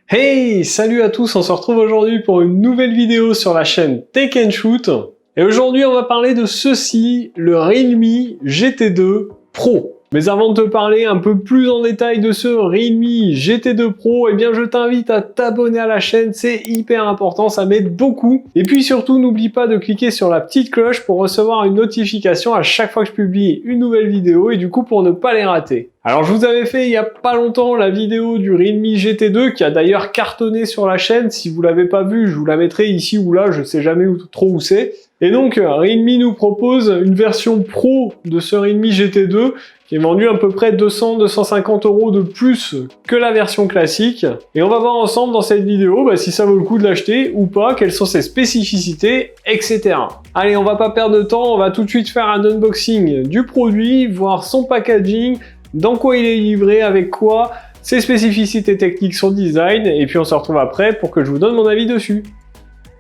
Hey, salut à tous, on se retrouve aujourd'hui pour une nouvelle vidéo sur la chaîne Take and Shoot. Et aujourd'hui, on va parler de ceci, le Realme GT2 Pro. Mais avant de te parler un peu plus en détail de ce Realme GT2 Pro, eh bien je t'invite à t'abonner à la chaîne, c'est hyper important, ça m'aide beaucoup. Et puis surtout, n'oublie pas de cliquer sur la petite cloche pour recevoir une notification à chaque fois que je publie une nouvelle vidéo et du coup pour ne pas les rater. Alors je vous avais fait il y a pas longtemps la vidéo du Realme GT2 qui a d'ailleurs cartonné sur la chaîne. Si vous l'avez pas vue, je vous la mettrai ici ou là, je sais jamais trop où c'est. Et donc Realme nous propose une version pro de ce Realme GT2 qui est vendu à peu près 200-250 € de plus que la version classique. Et on va voir ensemble dans cette vidéo si ça vaut le coup de l'acheter ou pas, quelles sont ses spécificités, etc. Allez, on va pas perdre de temps, on va tout de suite faire un unboxing du produit, voir son packaging, dans quoi il est livré, avec quoi, ses spécificités techniques, son design, et puis on se retrouve après pour que je vous donne mon avis dessus.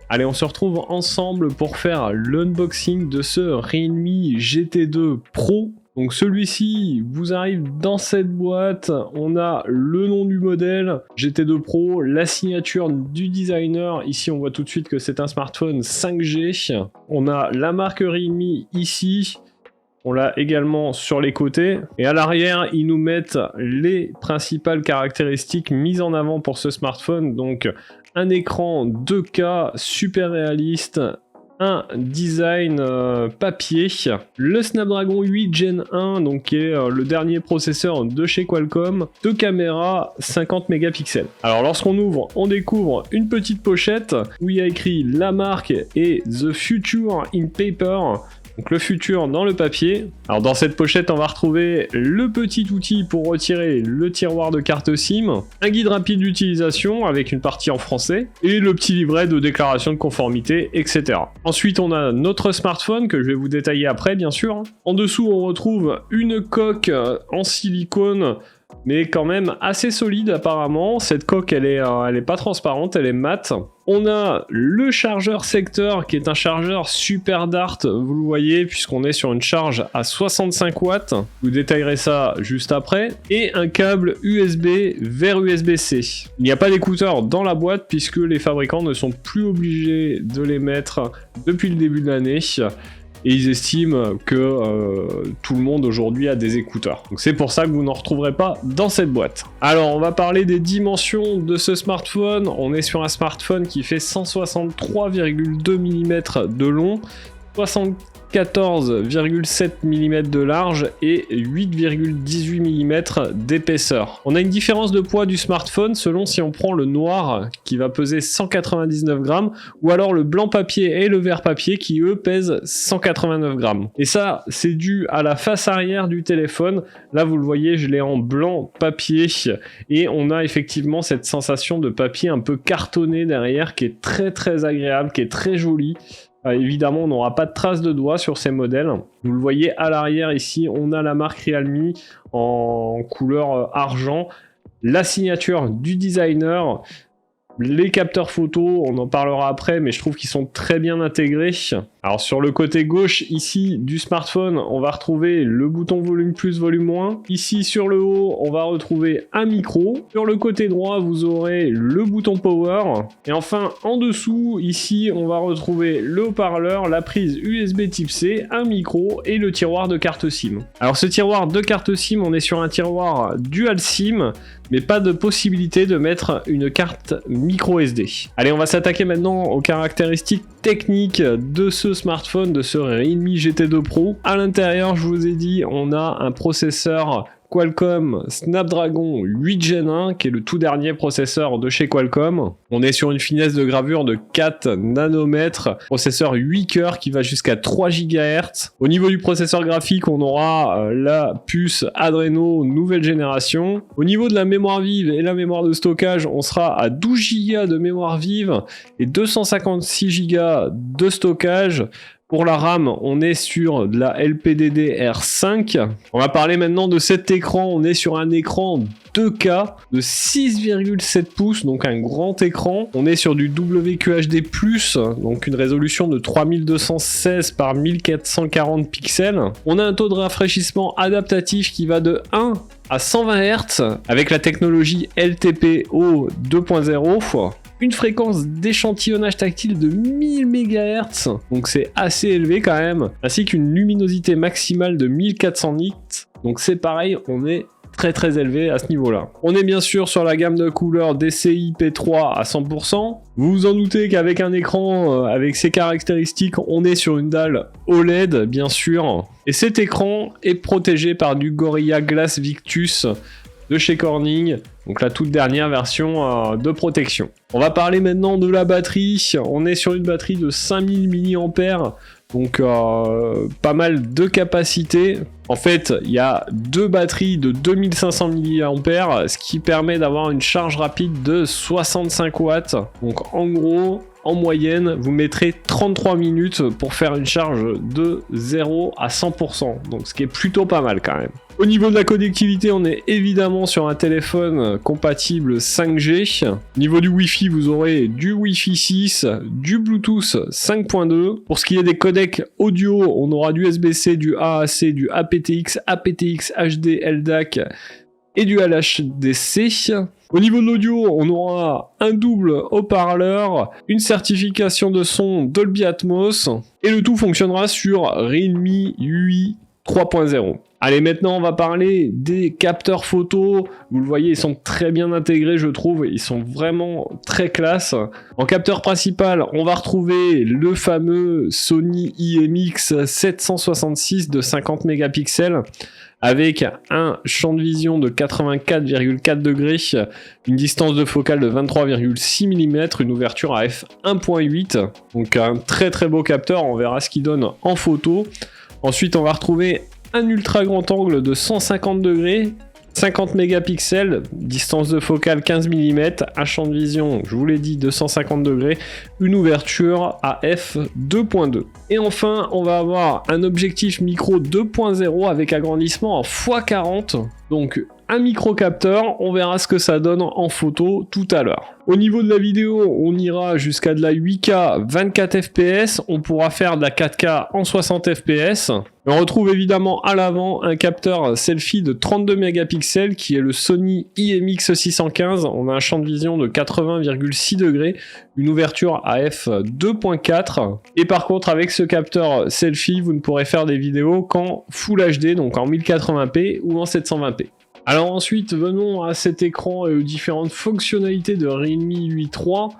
Allez, on se retrouve ensemble pour faire l'unboxing de ce Realme GT2 Pro. Donc celui-ci vous arrive dans cette boîte, on a le nom du modèle GT2 Pro, la signature du designer, ici on voit tout de suite que c'est un smartphone 5G, on a la marque Realme ici, on l'a également sur les côtés, et à l'arrière ils nous mettent les principales caractéristiques mises en avant pour ce smartphone, donc un écran 2K super réaliste, un design papier, le Snapdragon 8 Gen 1, donc qui est le dernier processeur de chez Qualcomm, deux caméras 50 mégapixels. Alors lorsqu'on ouvre, on découvre une petite pochette où il y a écrit la marque et The Future in Paper. Donc le futur dans le papier. Alors dans cette pochette, on va retrouver le petit outil pour retirer le tiroir de carte SIM, un guide rapide d'utilisation avec une partie en français, et le petit livret de déclaration de conformité, etc. Ensuite, on a notre smartphone que je vais vous détailler après, bien sûr. En dessous, on retrouve une coque en silicone, mais quand même assez solide apparemment. Cette coque, elle est pas transparente, elle est mate. On a le chargeur secteur qui est un chargeur super dart, vous le voyez, puisqu'on est sur une charge à 65 watts. Je vous détaillerai ça juste après. Et un câble USB vers USB-C. Il n'y a pas d'écouteurs dans la boîte puisque les fabricants ne sont plus obligés de les mettre depuis le début de l'année. Et ils estiment que tout le monde aujourd'hui a des écouteurs. Donc c'est pour ça que vous n'en retrouverez pas dans cette boîte. Alors on va parler des dimensions de ce smartphone. On est sur un smartphone qui fait 163,2 mm de long, 74,7 mm de large et 8,18 mm d'épaisseur. On a une différence de poids du smartphone selon si on prend le noir qui va peser 199 grammes ou alors le blanc papier et le vert papier qui eux pèsent 189 grammes. Et ça c'est dû à la face arrière du téléphone. Là vous le voyez, je l'ai en blanc papier et on a effectivement cette sensation de papier un peu cartonné derrière qui est très agréable, qui est très jolie. Évidemment, on n'aura pas de traces de doigts sur ces modèles. Vous le voyez à l'arrière ici, on a la marque Realme en couleur argent, la signature du designer, les capteurs photo, on en parlera après, mais je trouve qu'ils sont très bien intégrés. Alors sur le côté gauche ici du smartphone, on va retrouver le bouton volume plus, volume moins. Ici sur le haut, on va retrouver un micro. Sur le côté droit, vous aurez le bouton power. Et enfin, en dessous, ici, on va retrouver le haut-parleur, la prise USB type C, un micro et le tiroir de carte SIM. Alors ce tiroir de carte SIM, on est sur un tiroir dual SIM, mais pas de possibilité de mettre une carte micro SD. Allez, on va s'attaquer maintenant aux caractéristiques techniques de ce smartphone, de ce Realme GT2 Pro. À l'intérieur, je vous ai dit, on a un processeur Qualcomm Snapdragon 8 Gen 1, qui est le tout dernier processeur de chez Qualcomm. On est sur une finesse de gravure de 4 nanomètres, processeur 8 cœurs qui va jusqu'à 3 GHz. Au niveau du processeur graphique, on aura la puce Adreno nouvelle génération. Au niveau de la mémoire vive et la mémoire de stockage, on sera à 12 Go de mémoire vive et 256 Go de stockage. Pour la RAM, on est sur de la LPDDR5. On va parler maintenant de cet écran. On est sur un écran 2K de 6,7 pouces, donc un grand écran. On est sur du WQHD+, donc une résolution de 3216 par 1440 pixels. On a un taux de rafraîchissement adaptatif qui va de 1 à 120 Hz avec la technologie LTPO 2.0. Une fréquence d'échantillonnage tactile de 1000 MHz, donc c'est assez élevé quand même, ainsi qu'une luminosité maximale de 1400 nits, donc c'est pareil, on est très élevé à ce niveau-là. On est bien sûr sur la gamme de couleurs DCI P3 à 100%. Vous vous en doutez qu'avec un écran avec ces caractéristiques, on est sur une dalle OLED, bien sûr. Et cet écran est protégé par du Gorilla Glass Victus de chez Corning, donc la toute dernière version de protection. On va parler maintenant de la batterie. On est sur une batterie de 5000 mAh, donc pas mal de capacité. En fait, il y a deux batteries de 2500 mAh, ce qui permet d'avoir une charge rapide de 65 watts. Donc en gros, en moyenne, vous mettrez 33 minutes pour faire une charge de 0 à 100%, donc ce qui est plutôt pas mal quand même. Au niveau de la connectivité, on est évidemment sur un téléphone compatible 5G. Au niveau du Wi-Fi, vous aurez du Wi-Fi 6, du Bluetooth 5.2. Pour ce qui est des codecs audio, on aura du USB-C, du AAC, du aptX, aptX HD, LDAC et du LHDC. Au niveau de l'audio, on aura un double haut-parleur, une certification de son Dolby Atmos, et le tout fonctionnera sur Realme UI 3.0. Allez, maintenant on va parler des capteurs photo. Vous le voyez, ils sont très bien intégrés, je trouve. Ils sont vraiment très classe. En capteur principal, on va retrouver le fameux Sony IMX 766 de 50 mégapixels avec un champ de vision de 84,4 degrés, une distance de focale de 23,6 mm, une ouverture à f1.8. Donc un très beau capteur, on verra ce qu'il donne en photo. Ensuite, on va retrouver un ultra grand angle de 150 degrés, 50 mégapixels, distance de focale 15 mm, un champ de vision, je vous l'ai dit, de 150 degrés, une ouverture à f2.2. Et enfin, on va avoir un objectif micro 2.0 avec agrandissement en x40, donc un micro-capteur, on verra ce que ça donne en photo tout à l'heure. Au niveau de la vidéo, on ira jusqu'à de la 8K 24 fps, on pourra faire de la 4K en 60 fps. On retrouve évidemment à l'avant un capteur selfie de 32 mégapixels qui est le Sony IMX 615. On a un champ de vision de 80,6 degrés, une ouverture à f2.4. Et par contre, avec ce capteur selfie, vous ne pourrez faire des vidéos qu'en Full HD, donc en 1080p ou en 720p. Alors ensuite, venons à cet écran et aux différentes fonctionnalités de Realme UI 3.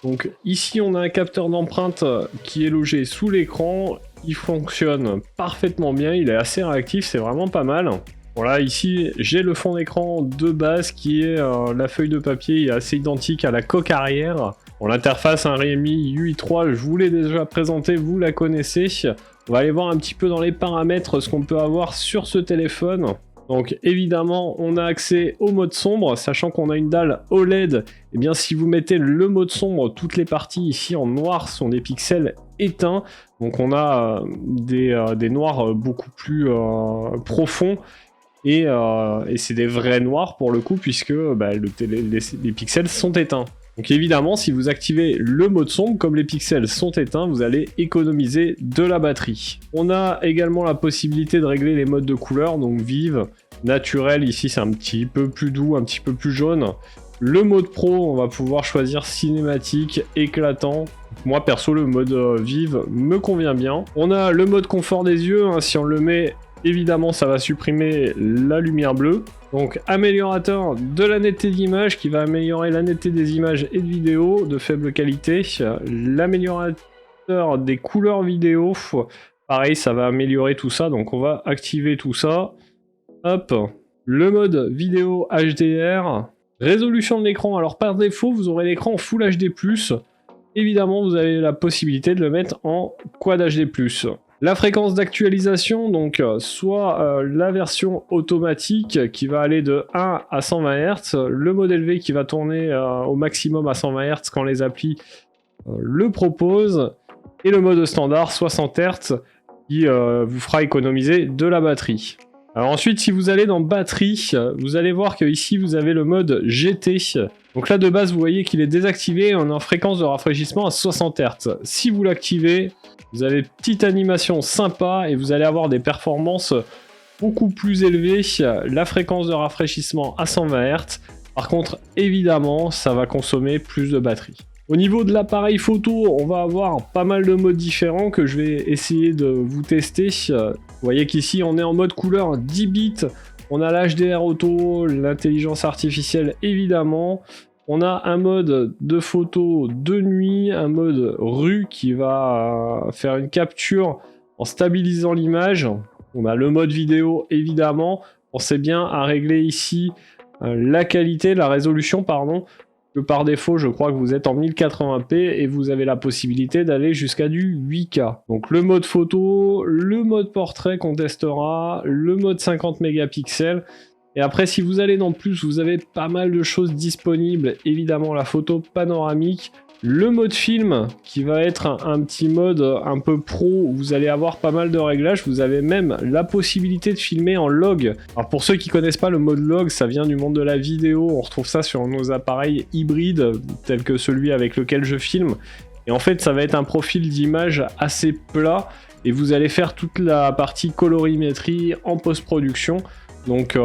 Donc ici, on a un capteur d'empreinte qui est logé sous l'écran. Il fonctionne parfaitement bien, il est assez réactif, c'est vraiment pas mal. Voilà, ici, j'ai le fond d'écran de base qui est la feuille de papier, il est assez identique à la coque arrière. Bon, l'interface, un Realme UI 3, je vous l'ai déjà présenté, vous la connaissez. On va aller voir un petit peu dans les paramètres ce qu'on peut avoir sur ce téléphone. Donc évidemment, on a accès au mode sombre, sachant qu'on a une dalle OLED. Et bien si vous mettez le mode sombre, toutes les parties ici en noir sont des pixels éteints. Donc on a des noirs beaucoup plus profonds. Et c'est des vrais noirs pour le coup, puisque les pixels sont éteints. Donc évidemment, si vous activez le mode sombre, comme les pixels sont éteints, vous allez économiser de la batterie. On a également la possibilité de régler les modes de couleur, donc vive, naturel, ici c'est un petit peu plus doux, un petit peu plus jaune. Le mode pro, on va pouvoir choisir cinématique, éclatant. Moi perso, le mode vive me convient bien. On a le mode confort des yeux, hein, si on le met, évidemment ça va supprimer la lumière bleue. Donc améliorateur de la netteté d'image qui va améliorer la netteté des images et de vidéos de faible qualité. L'améliorateur des couleurs vidéo, pareil ça va améliorer tout ça, donc on va activer tout ça. Hop, le mode vidéo HDR, résolution de l'écran, alors par défaut vous aurez l'écran en Full HD+, évidemment vous avez la possibilité de le mettre en Quad HD+. La fréquence d'actualisation, donc soit la version automatique qui va aller de 1 à 120 Hz, le mode élevé qui va tourner au maximum à 120 Hz quand les applis le proposent, Et le mode standard 60 Hz qui vous fera économiser de la batterie. Alors ensuite, si vous allez dans batterie, vous allez voir que ici vous avez le mode GT. Donc là de base vous voyez qu'il est désactivé, on est en fréquence de rafraîchissement à 60 Hz. Si vous l'activez, vous avez une petite animation sympa et vous allez avoir des performances beaucoup plus élevées. La fréquence de rafraîchissement à 120 Hz. Par contre, évidemment, ça va consommer plus de batterie. Au niveau de l'appareil photo, on va avoir pas mal de modes différents que je vais essayer de vous tester. Vous voyez qu'ici, on est en mode couleur 10 bits. On a l'HDR auto, l'intelligence artificielle évidemment. On a un mode de photo de nuit, un mode rue qui va faire une capture en stabilisant l'image. On a le mode vidéo évidemment. Pensez bien à régler ici la qualité, la résolution, pardon. Que par défaut, je crois que vous êtes en 1080p et vous avez la possibilité d'aller jusqu'à du 8K. Donc le mode photo, le mode portrait qu'on testera, le mode 50 mégapixels. Et après, si vous allez dans plus, vous avez pas mal de choses disponibles. Évidemment, la photo panoramique, le mode film qui va être un petit mode un peu pro où vous allez avoir pas mal de réglages. Vous avez même la possibilité de filmer en log. Alors pour ceux qui connaissent pas le mode log, ça vient du monde de la vidéo. On retrouve ça sur nos appareils hybrides tels que celui avec lequel je filme. Et en fait, ça va être un profil d'image assez plat et vous allez faire toute la partie colorimétrie en post-production. Donc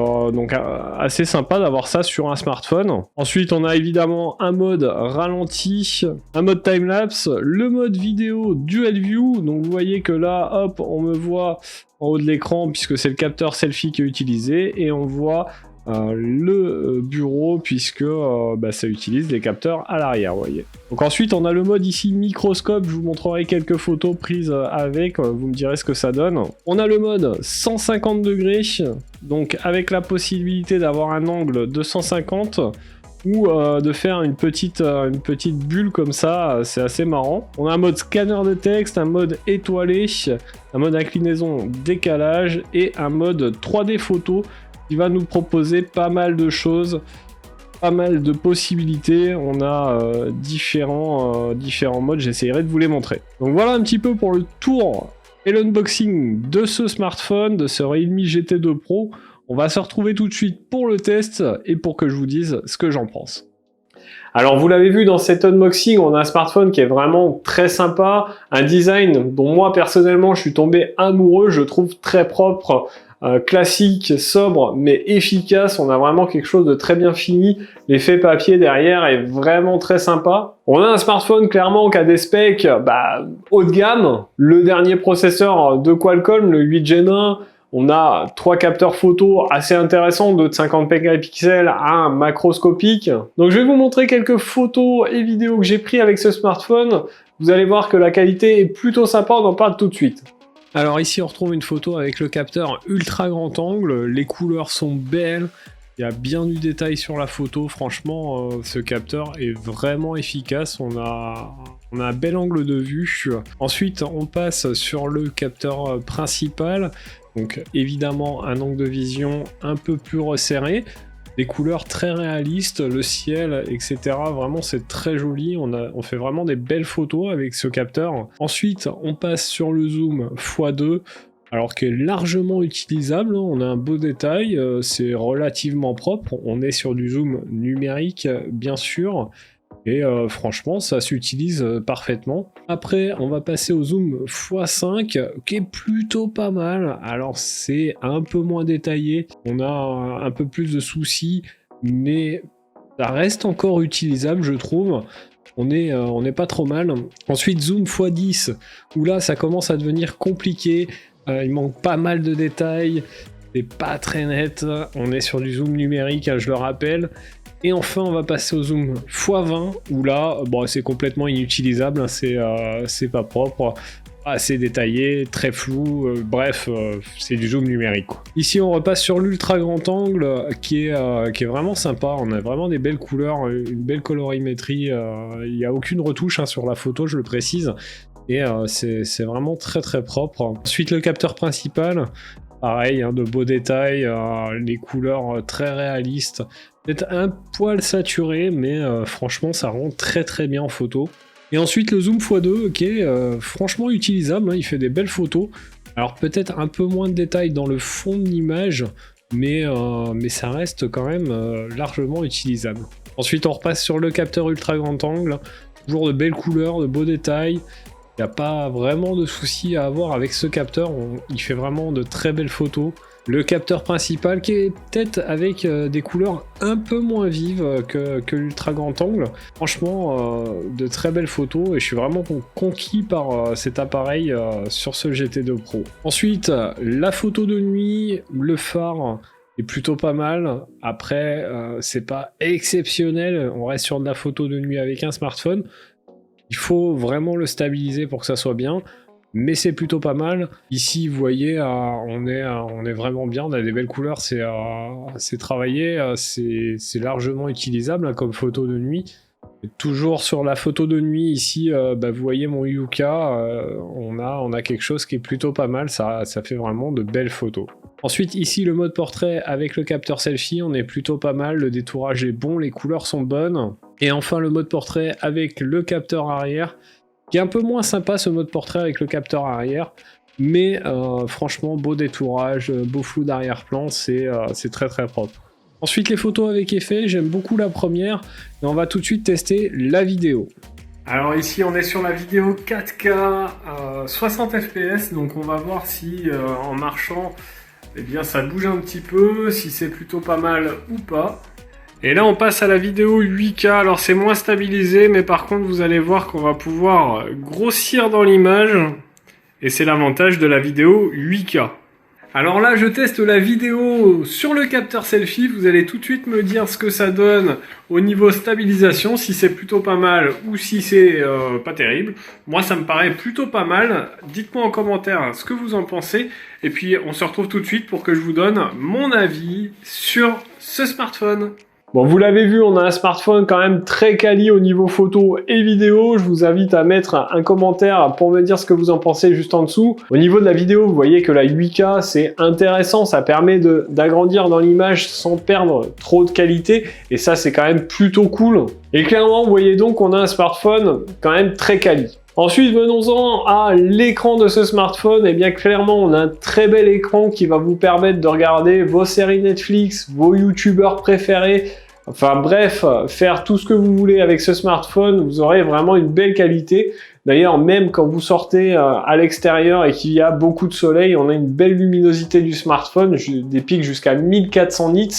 assez sympa d'avoir ça sur un smartphone. Ensuite, on a évidemment un mode ralenti, un mode timelapse, le mode vidéo dual view. Donc vous voyez que là, hop, on me voit en haut de l'écran puisque c'est le capteur selfie qui est utilisé et on voit le bureau puisque ça utilise les capteurs à l'arrière, vous voyez. Donc ensuite on a le mode ici microscope, je vous montrerai quelques photos prises avec, vous me direz ce que ça donne. On a le mode 150 degrés, donc avec la possibilité d'avoir un angle de 150 ou de faire une petite bulle comme ça, c'est assez marrant. On a un mode scanner de texte, un mode étoilé, un mode inclinaison décalage et un mode 3D photo qui va nous proposer pas mal de choses, pas mal de possibilités. On a différents modes, j'essaierai de vous les montrer. Donc voilà un petit peu pour le tour et l'unboxing de ce smartphone, de ce Realme GT2 Pro. On va se retrouver tout de suite pour le test et pour que je vous dise ce que j'en pense. Alors vous l'avez vu dans cet unboxing, on a un smartphone qui est vraiment très sympa, un design dont moi personnellement je suis tombé amoureux, je trouve très propre, classique, sobre mais efficace. On a vraiment quelque chose de très bien fini. L'effet papier derrière est vraiment très sympa. On a un smartphone clairement qui a des specs haut de gamme. Le dernier processeur de Qualcomm, le 8 Gen 1. On a 3 capteurs photo assez intéressants, deux de 50 mégapixels, un macroscopique. Donc je vais vous montrer quelques photos et vidéos que j'ai pris avec ce smartphone. Vous allez voir que la qualité est plutôt sympa, on en parle tout de suite. Alors ici on retrouve une photo avec le capteur ultra grand angle, les couleurs sont belles, il y a bien du détail sur la photo, franchement ce capteur est vraiment efficace, on a un bel angle de vue. Ensuite on passe sur le capteur principal, donc évidemment un angle de vision un peu plus resserré, des couleurs très réalistes, le ciel, etc. Vraiment, c'est très joli. On fait vraiment des belles photos avec ce capteur. Ensuite, on passe sur le zoom x2, alors qui est largement utilisable. On a un beau détail, c'est relativement propre. On est sur du zoom numérique, bien sûr. Et franchement, ça s'utilise parfaitement. Après, on va passer au zoom x5, qui est plutôt pas mal. Alors, c'est un peu moins détaillé. On a un peu plus de soucis, mais ça reste encore utilisable, je trouve. On est pas trop mal. Ensuite, zoom x10, où là, ça commence à devenir compliqué. Il manque pas mal de détails. C'est pas très net. On est sur du zoom numérique, je le rappelle. Et enfin, on va passer au zoom x20, où là, c'est complètement inutilisable, c'est pas propre, assez détaillé, très flou, bref, c'est du zoom numérique, quoi. Ici, on repasse sur l'ultra grand angle, qui est vraiment sympa, on a vraiment des belles couleurs, une belle colorimétrie, il n'y a aucune retouche sur la photo, je le précise, et c'est vraiment très très propre. Ensuite, le capteur principal, pareil, de beaux détails, les couleurs très réalistes, peut-être un poil saturé, mais franchement ça rend très très bien en photo. Et ensuite le zoom x2 qui est franchement utilisable, hein, il fait des belles photos. Alors peut-être un peu moins de détails dans le fond de l'image, mais ça reste quand même largement utilisable. Ensuite on repasse sur le capteur ultra grand angle, toujours de belles couleurs, de beaux détails. Il n'y a pas vraiment de soucis à avoir avec ce capteur, il fait vraiment de très belles photos. Le capteur principal qui est peut-être avec des couleurs un peu moins vives que l'ultra grand angle. Franchement, de très belles photos et je suis vraiment conquis par cet appareil sur ce GT2 Pro. Ensuite, la photo de nuit, le phare est plutôt pas mal. Après, c'est pas exceptionnel, on reste sur de la photo de nuit avec un smartphone. Il faut vraiment le stabiliser pour que ça soit bien. Mais c'est plutôt pas mal. Ici, vous voyez, on est vraiment bien, on a des belles couleurs, c'est travaillé, c'est largement utilisable hein, comme photo de nuit. Et toujours sur la photo de nuit, ici, vous voyez mon Yuka, on a quelque chose qui est plutôt pas mal, ça fait vraiment de belles photos. Ensuite, ici, le mode portrait avec le capteur selfie, on est plutôt pas mal, le détourage est bon, les couleurs sont bonnes. Et enfin, le mode portrait avec le capteur arrière, qui est un peu moins sympa ce mode portrait avec le capteur arrière, mais franchement beau détourage, beau flou d'arrière-plan, c'est très très propre. Ensuite les photos avec effet, j'aime beaucoup la première, et on va tout de suite tester la vidéo. Alors ici on est sur la vidéo 4K 60 fps, donc on va voir si en marchant, eh bien ça bouge un petit peu, si c'est plutôt pas mal ou pas. Et là on passe à la vidéo 8K, alors c'est moins stabilisé, mais par contre vous allez voir qu'on va pouvoir grossir dans l'image, et c'est l'avantage de la vidéo 8K. Alors là je teste la vidéo sur le capteur selfie, vous allez tout de suite me dire ce que ça donne au niveau stabilisation, si c'est plutôt pas mal ou si c'est pas terrible. Moi ça me paraît plutôt pas mal, dites-moi en commentaire ce que vous en pensez, et puis on se retrouve tout de suite pour que je vous donne mon avis sur ce smartphone. Bon, vous l'avez vu, on a un smartphone quand même très quali au niveau photo et vidéo. Je vous invite à mettre un commentaire pour me dire ce que vous en pensez juste en dessous. Au niveau de la vidéo, vous voyez que la 8K, c'est intéressant. Ça permet d'agrandir dans l'image sans perdre trop de qualité. Et ça, c'est quand même plutôt cool. Et clairement, vous voyez donc qu'on a un smartphone quand même très quali. Ensuite, venons-en à l'écran de ce smartphone. Et bien clairement, on a un très bel écran qui va vous permettre de regarder vos séries Netflix, vos youtubeurs préférés. Enfin bref, faire tout ce que vous voulez avec ce smartphone, vous aurez vraiment une belle qualité. D'ailleurs, même quand vous sortez à l'extérieur et qu'il y a beaucoup de soleil, on a une belle luminosité du smartphone, des pics jusqu'à 1400 nits.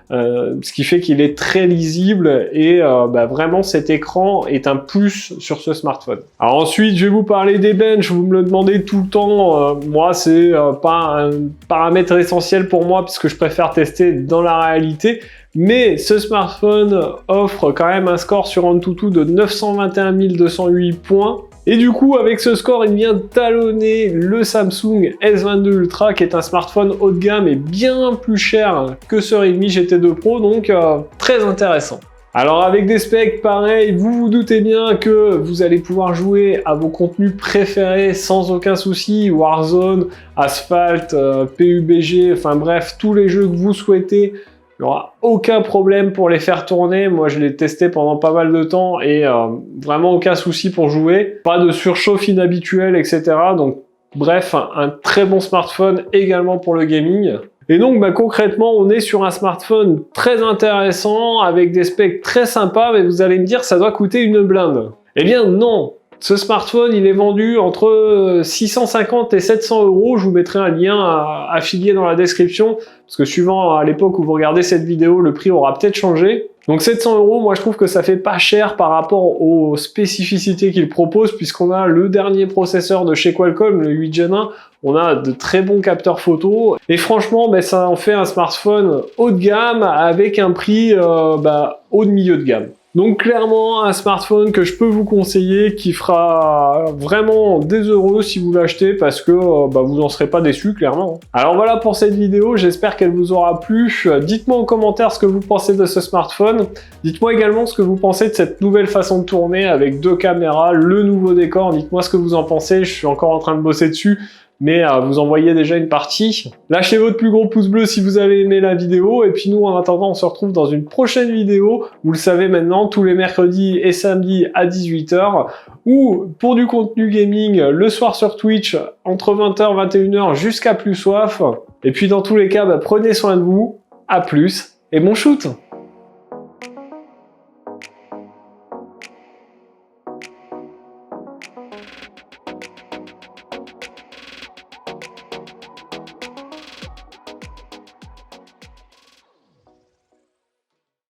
Ce qui fait qu'il est très lisible et vraiment cet écran est un plus sur ce smartphone. Alors ensuite je vais vous parler des benches, vous me le demandez tout le temps, moi c'est pas un paramètre essentiel pour moi puisque je préfère tester dans la réalité, mais ce smartphone offre quand même un score sur AnTuTu de 921 208 points. Et du coup, avec ce score, il vient talonner le Samsung S22 Ultra, qui est un smartphone haut de gamme et bien plus cher que ce Realme GT2 Pro, donc très intéressant. Alors avec des specs pareils, vous vous doutez bien que vous allez pouvoir jouer à vos contenus préférés sans aucun souci, Warzone, Asphalt, PUBG, enfin bref, tous les jeux que vous souhaitez. Il n'y aura aucun problème pour les faire tourner. Moi, je l'ai testé pendant pas mal de temps et vraiment aucun souci pour jouer. Pas de surchauffe inhabituelle, etc. Donc, bref, un très bon smartphone également pour le gaming. Et donc, concrètement, on est sur un smartphone très intéressant avec des specs très sympas, mais vous allez me dire, ça doit coûter une blinde. Eh bien, non. Ce smartphone, il est vendu entre 650 et 700 euros. Je vous mettrai un lien affilié dans la description, parce que suivant à l'époque où vous regardez cette vidéo, le prix aura peut-être changé. Donc 700 euros, moi je trouve que ça fait pas cher par rapport aux spécificités qu'il propose, puisqu'on a le dernier processeur de chez Qualcomm, le 8 Gen 1, on a de très bons capteurs photo, et franchement, ça en fait un smartphone haut de gamme avec un prix haut de milieu de gamme. Donc clairement un smartphone que je peux vous conseiller qui fera vraiment des euros si vous l'achetez parce que vous n'en serez pas déçus clairement. Alors voilà pour cette vidéo, j'espère qu'elle vous aura plu. Dites-moi en commentaire ce que vous pensez de ce smartphone. Dites-moi également ce que vous pensez de cette nouvelle façon de tourner avec deux caméras, le nouveau décor. Dites-moi ce que vous en pensez, je suis encore en train de bosser dessus. mais vous envoyez déjà une partie. Lâchez votre plus gros pouce bleu si vous avez aimé la vidéo, et puis nous, en attendant, on se retrouve dans une prochaine vidéo. Vous le savez maintenant, tous les mercredis et samedis à 18 h, ou pour du contenu gaming, le soir sur Twitch, entre 20 h et 21 h, jusqu'à plus soif. Et puis dans tous les cas, prenez soin de vous, à plus, et bon shoot!